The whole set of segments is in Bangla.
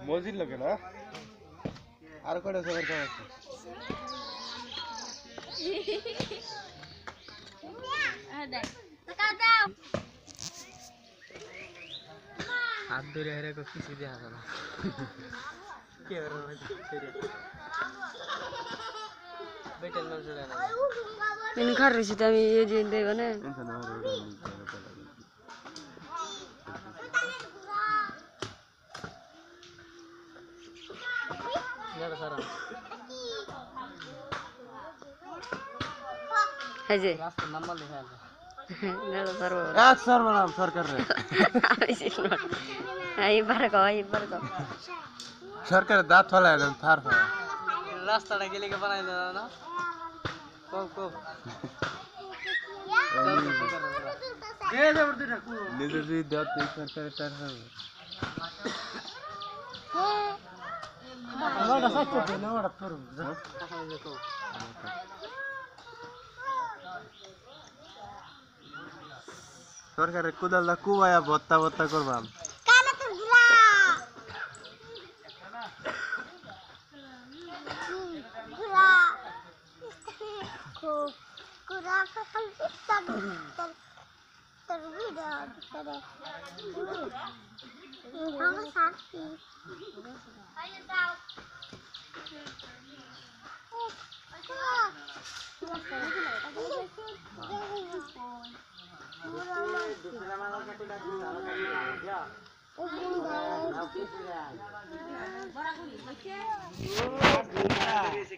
মজির লোকে না আর কয়টা সবার কাম আছে হাত ধরে হেরে কিছু দেখা যায় না কে বেটার না চলে না ইন খার রইছি তো আমি এই যে দেব না যারা সারা এই যে রাস্তা নাম্বার লেখা আছে নেড়া পারবো এক সরবরাম সরকার রে এইবার কও সরকারের দাঁত ফলায় দেন থার ফলা রাস্তাটা গেলে কে বানাই দাও না কো এ যাবর দুইটা কো নিজে যদি দাঁত এই সরকারের তার হবে আমারটা সাইড দে না ওটা তোর সরকারের কুদালটা কুবায়া ভত্তা ভত্তা করবাম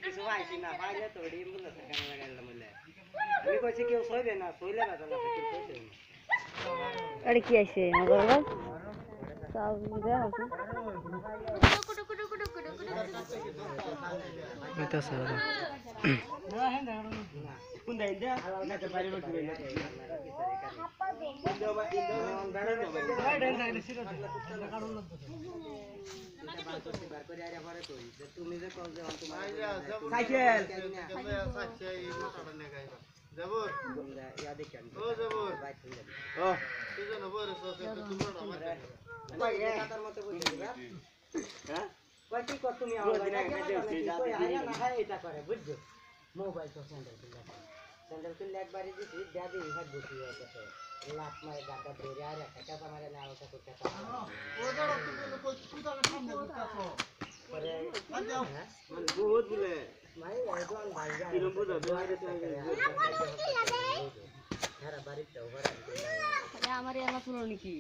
কিছু আইছি না পাইলে তো ডিম বলে কানে লাগাইলাম বলে আমি কইছি কেউ সইবে না সইলে না তো সইবে আরে কি আইছে নগর বল সাউ দে আছে এটা সারা না হেন কোন দেই দে না তে পারি বকি না ইন্দো বেড়া দে ভাই দেন না সিরা কুত্তা কারণ না বার করে আরে পরে কই যে তুমি যে কল যে তোমার সাইকেল সাইকেল মোটরটা নে গাইবা যাবর ইয়া দেখেন ও যাবর বাইক নিয়ে ও তুই জানো বড় সসে তো তুমি আমার ভাই কাটার মতো কইছি হ্যাঁ কই কি কর তুমি আমার কই আয়া না হয় এটা করে বুঝছো মোবাইল তো স্যান্ডেল কিনলে একবারই দিছি দাদি হাত বসি হয়েছে লাখ মারে গাটা ধরে আর একটা কাটা মারে না ওটা করতে ও যারা তুমি কই কুদালের সামনে ঘুরতাছো পরে মানে বহুত বলে ভাই একজন ভাই যা কিরম বুঝো দুয়ারে তো সারা বাড়িতে ওভার আরে আমারে আমার পুরো নাকি